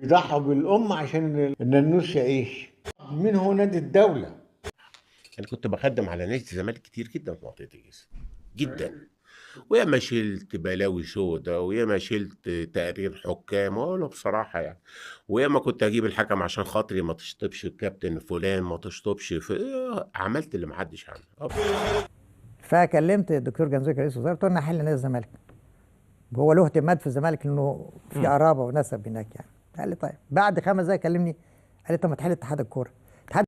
يضحوا بالأم عشان النانوس يعيش. مين هو نادي الدولة؟ انا كنت بخدم على نادي الزمالك كتير جدا في منطقه الجيزه جدا، وياما شلت بلاوي سودا وياما شلت تقرير حكام واقول بصراحه يعني، وياما كنت اجيب الحكم عشان خاطري ما تشطبش الكابتن فلان، ما تشطبش في عملت اللي محدش عمله. فكلمت الدكتور جنزوكي رئيس الوزراء، قلت له انا هحل نادي الزمالك. هو له اهتمامات في الزمالك لانه في قرابه ونسب هناك يعني. قال لي طيب. بعد 5 دقايق كلمني قال لي طب ما تحل اتحاد الكوره. اتحاد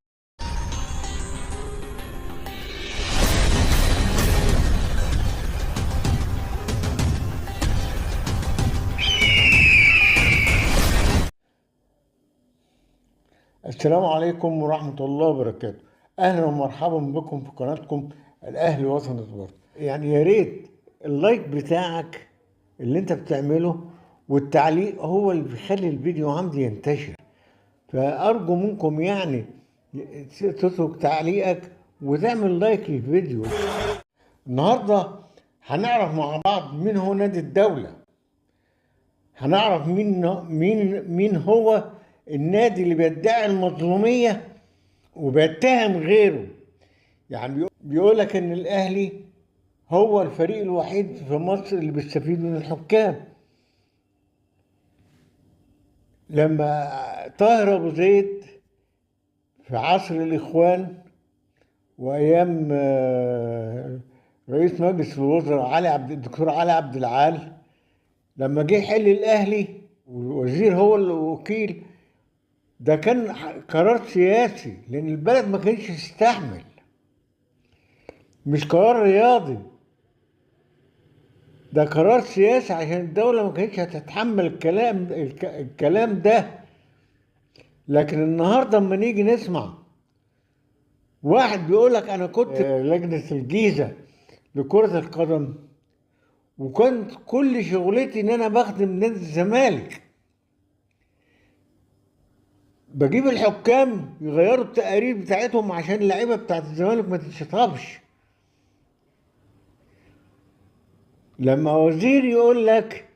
السلام عليكم ورحمة الله وبركاته. أهلا ومرحبا بكم في قناتكم الأهلي وطن سبورت. يعني يا ريت اللايك بتاعك اللي أنت بتعمله والتعليق هو اللي بيخلي الفيديو عندي ينتشر. فأرجو منكم يعني تترك تعليقك وتعمل لايك للفيديو. النهاردة هنعرف مع بعض مين هو نادي الدولة. هنعرف مين هو النادي اللي بيدعي المظلومية وبيتهم غيره. يعني بيقول لك ان الاهلي هو الفريق الوحيد في مصر اللي بيستفيد من الحكام. لما طاهر ابو زيد في عصر الاخوان وايام رئيس مجلس الوزراء الدكتور علي عبد العال، لما جه يحل الاهلي والوزير هو الوكيل، ده كان قرار سياسي لان البلد ما كانش تستحمل، مش قرار رياضي. ده قرار سياسي عشان الدولة ما كانتش هتتحمل الكلام ده. لكن النهارده اما نيجي نسمع واحد بيقول لك انا كنت لجنة الجيزة لكرة القدم، وكنت كل شغلتي ان انا بخدم نادي الزمالك، بجيب الحكام يغيروا التقارير بتاعتهم عشان اللعيبة بتاعت الزمالك ما تتشطبش. لما وزير يقول لك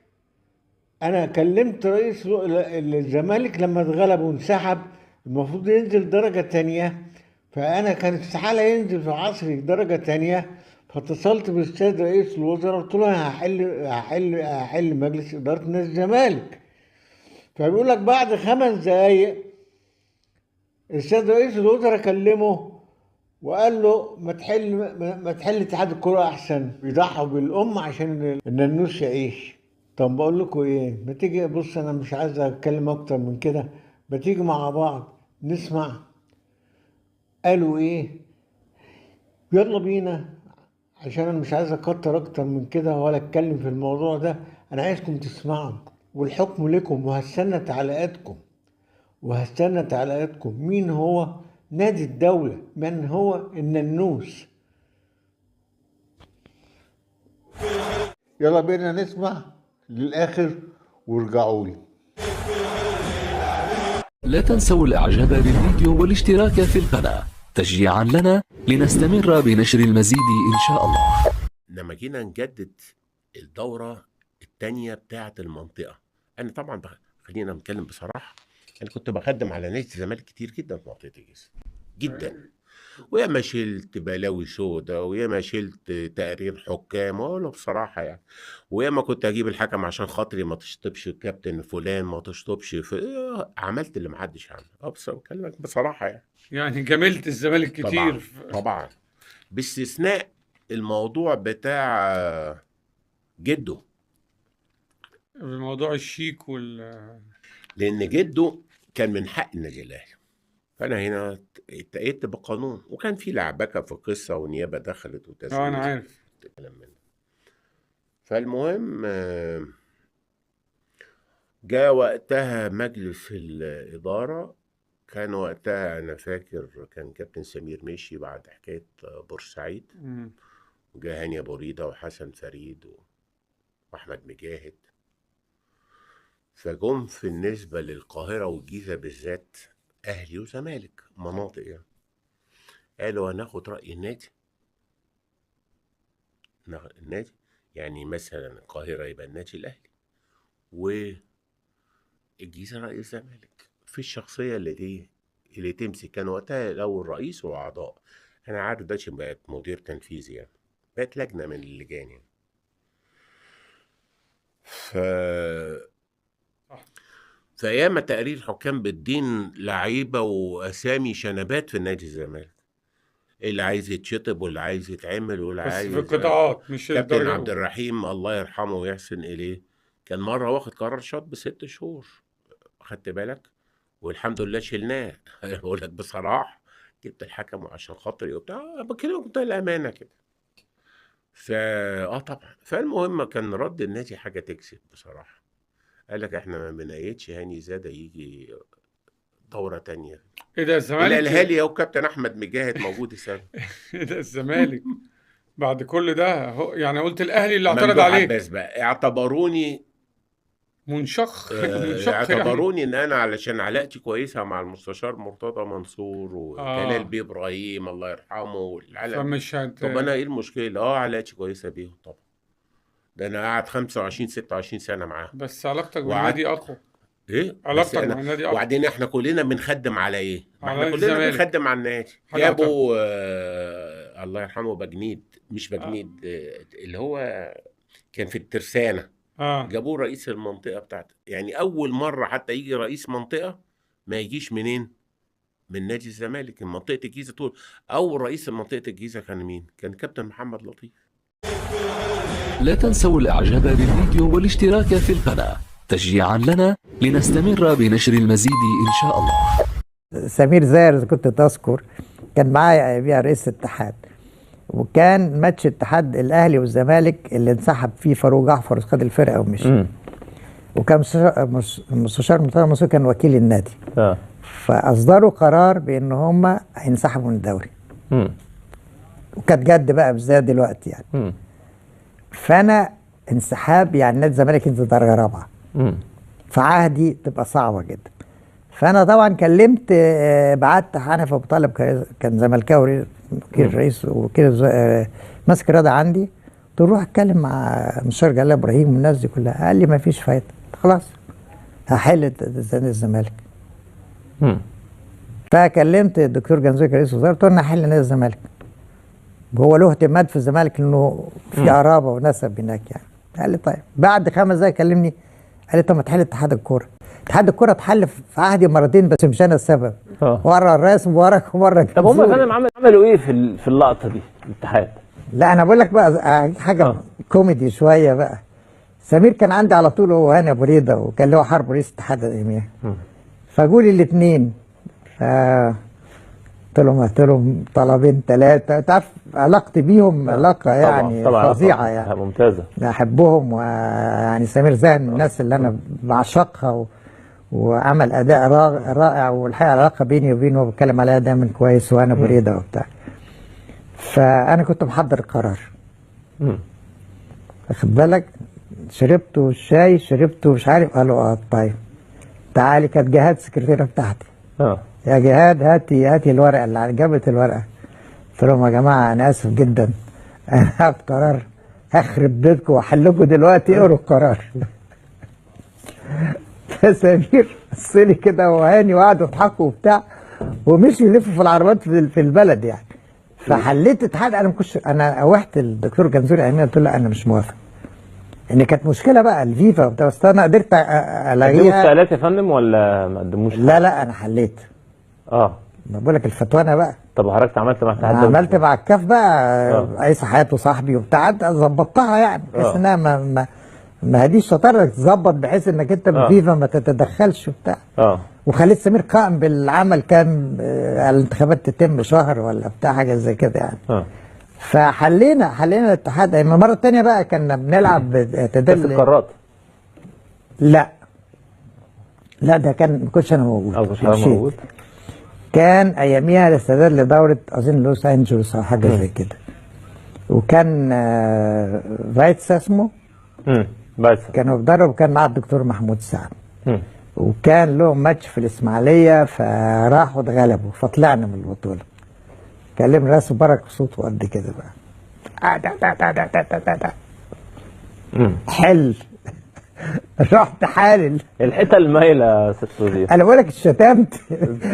انا كلمت رئيس الزمالك لما اتغلب وانسحب المفروض ينزل درجة تانية، فانا كان استحالة ينزل في عصري درجة تانية، فاتصلت بالاستاذ رئيس الوزراء قلت له انا هحل مجلس ادارة نادي الزمالك. فبيقول لك بعد 5 دقايق الاستاذ رئيس الوزراء كلمه وقال له ما تحل اتحاد الكرة احسن، بيضحوا بالام عشان النانوس يعيش. طب بقول لكم ايه، ما تيجي بص، انا مش عايز اتكلم اكتر من كده، ما تيجي مع بعض نسمع قالوا ايه. يلا بينا، عشان انا مش عايز اكتر اكتر من كده ولا اتكلم في الموضوع ده. انا عايزكم تسمعوا والحكم لكم، وهستنى تعليقاتكم مين هو نادي الدولة، من هو النانوس. يلا بينا نسمع للآخر وارجعوا لي. لا تنسوا الاعجاب بالفيديو والاشتراك في القناة تشجيعا لنا لنستمر بنشر المزيد ان شاء الله. لما جينا نجدد الدوره الثانيه بتاعه المنطقه، انا طبعا خلينا نتكلم بصراحه، انا كنت بخدم على نادي الزمالك كتير جدا في منطقه الجيزه جدا، وياما شلت بلاوي سودا وياما شلت تقرير حكام واقول بصراحه يعني، وياما كنت اجيب الحكم عشان خاطري ما تشطبش الكابتن فلان، ما تشطبش في عملت اللي محدش عمله. بس بكلمك بصراحه يعني جاملت الزمالك طبعا كتير طبعا، باستثناء الموضوع بتاع جده، بموضوع الشيك لان جده كان من حق النادي الاهلي، فانا هنا اتقيدت بقانون، وكان في لعبكه في قصه ونيابه دخلت انا وتزوير عارف. كلام من ده. فالمهم جاء وقتها مجلس الاداره، كان وقتها انا فاكر كان كابتن سمير مشي بعد حكايه بورسعيد، وجاء هاني ابو ريده وحسن فريد واحمد مجاهد. فجم في النسبة للقاهرة والجيزة بالذات أهلي وزمالك مناطق يعني، قالوا هناخد رأي النادي، يعني مثلا القاهرة يبقى النادي الأهلي، الجيزه رئيس الزمالك في الشخصيه اللي تمسك. كان وقتها الاول رئيس واعضاء، انا عارف دلوقتي بقت مدير تنفيذي يعني، بقت لجنه من اللجان يعني. في ايام تقرير حكام بالدين لعيبه واسامي شنبات في نادي الزمالك، اللي عايز يتشطب واللي عايز يتعمل واللي بس عايز في القطاعات مش كابتن الدرجة عبد الأولى. الرحيم الله يرحمه ويحسن اليه كان مره واخد قرار شط ب6 شهور، خدت بالك؟ والحمد لله شلناه. بقول لك بصراحه جبت الحكم عشان خاطري وبتاع، بكلمك بمنتهى الامانه كده. طبعا. فالمهم كان رد النادي حاجه تكسب بصراحه. قال لك احنا ما بنأيدش هاني زاده يجي دوره تانية. ايه ده الزمالك؟ الاهلي اهو كابتن احمد مجاهد موجود السنه. ايه ده الزمالك بعد كل ده يعني قلت الاهلي اللي اعترض ممدوح عليه عباس بقى اعتبروني منشخ منشخ يعني. اعتبروني ان انا علشان علاقتي كويسه مع المستشار مرتضى منصور وجلال بيه ابراهيم الله يرحمه والعالم. فمش طب انا ايه المشكله؟ علاقتي كويسه بيهم طبعا، ده انا قاعد 25 26 سنه معاهم. بس علاقتك بالنادي اقوى. ايه علاقتك مع النادي اقوى. وبعدين احنا كلنا بنخدم على ايه؟ ما على احنا كلنا الزمالك. بنخدم على النادي. جابوا الله يرحمه بجنيد، مش بجنيد اللي هو كان في الترسانه. جابوه رئيس المنطقه بتاعته، يعني اول مره حتى يجي رئيس منطقه ما يجيش منين؟ من نادي الزمالك. منطقه الجيزه طول اول رئيس منطقه الجيزه كان مين؟ كان كابتن محمد لطيف. لا تنسوا الاعجاب بالفيديو والاشتراك في القناة تشجيعا لنا لنستمر بنشر المزيد ان شاء الله. سمير زاهر إذا كنت تذكر كان معايا اياميها رئيس الاتحاد، وكان ماتش اتحاد الاهلي والزمالك اللي انسحب فيه فاروق جعفر خد الفرقه ومشي. وكان المستشار مرتضى منصور كان وكيل النادي. فاصدروا قرار بان هم هينسحبوا من الدوري. وكانت جد بقى بالذات دلوقتي يعني. فانا انسحاب يعني نادي الزمالك ينزل درجه رابعه. فعهدي تبقى صعبه جدا. فانا طبعا كلمت بعت حنفي ابو طالب كان زملكاوي وكيل رئيس وكيل ماسك الرياضه عندي، قلت له روح اتكلم مع مستشار جلال ابراهيم والناس دي كلها. قال لي ما فيش فايده، خلاص هحل الزمالك. فكلمت الدكتور جنزوي رئيس الوزراء، قلت له انا هحل نادي الزمالك. وهو له اهتمام في الزمالك انه في قرابه ونسب هناك يعني. قال لي طيب. بعد 5 دقايق كلمني قال لي طب ما تحل اتحاد الكوره. اتحاد الكوره اتحل في عهدي مرتين بس مش انا السبب. مره الرئيس مبارك ومره طب هم يا فندم عملوا ايه في اللقطه دي الاتحاد؟ لا انا بقول لك بقى حاجه كوميدي شويه بقى. سمير كان عندي على طول هو هاني ابو ريده، وكان له حرب رئيس الاتحاد اياميها. فجولي الاثنين قلت لهم طلبين 3. تعرف علاقتي بيهم علاقه يعني فظيعه يعني ممتازه. احبهم، ويعني سمير زاهر من الناس اللي انا بعشقها وعمل اداء رائع، والحقيقه العلاقه بيني وبينه بتكلم عليها دايما كويس وانا بريده وبتاع. فانا كنت محضر القرار. واخد بالك؟ شربته الشاي شربته مش عارف. قالوا طيب تعالي. كانت جهاد السكرتيره بتاعتي. يا جهاد هاتي الورقه. اللي جابت الورقه قلت لهم يا جماعه انا اسف جدا، انا هاخد قرار هخرب بيتكم واحلكم دلوقتي، اقروا القرار. فسمير بص لي كده وهاني وقعدوا يضحكوا وبتاع، ومشوا يلفوا في العربيات في البلد يعني. فحليت اتحاد. انا اوحت الدكتور جنزوري اياميها قلت له انا مش موافق، ان كانت مشكله بقى الفيفا وبتاع، بس انا قدرت الاقيها. قدموا استقالات يا فندم ولا ما قدموش؟ لا انا حليت. بقول لك الفتوانه بقى. طب حضرتك عملت مع الاتحاد؟ عملت مع الكاف بقى. عيسى حياته صاحبي وبتاع، ظبطتها يعني بحيث انها ما هديش شطاره تظبط بحيث انك انت بالفيفا ما تتدخلش وبتاع. وخليت سمير قائم بالعمل، كان الانتخابات تتم شهر ولا بتاع حاجه زي كده يعني. فحلينا الاتحاد. المره الثانيه بقى كنا بنلعب تدل القارات. لا ده كان ما كنتش انا موجود. كان اياميها الاستعداد لدوره اظن لوس انجلوس او حاجه زي كده. وكان فايتس اسمه كانوا بيدرب، وكان معاه الدكتور محمود سعد. وكان له ماتش في الاسماعيليه فراحوا اتغلبوا فطلعنا من البطوله. كلم راسه برك صوته قد كده بقى. حل رحت حالل. الحته المايله يا ست وزير. انا بقول لك شتمت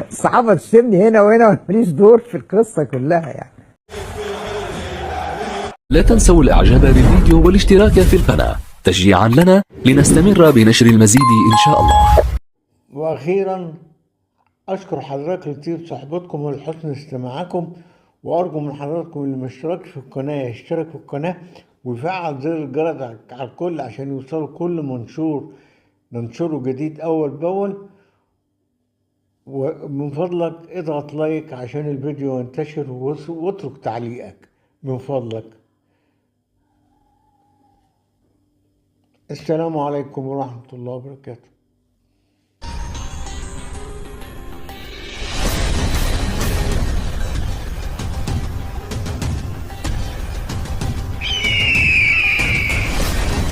الصحافه تشتمني هنا وهنا وماليش دور في القصه كلها يعني. لا تنسوا الاعجاب بالفيديو والاشتراك في القناة تشجيعا لنا لنستمر بنشر المزيد ان شاء الله. واخيرا اشكر حضرتك لطيب صحبتكم ولحسن استماعكم، وارجو من حضراتكم اللي ما اشتركش في القناه يشترك في القناه ويفعل زر الجرس على الكل عشان يوصلوا كل منشور ننشره جديد اول باول. ومن فضلك اضغط لايك عشان الفيديو ينتشر واترك تعليقك من فضلك. السلام عليكم ورحمة الله وبركاته.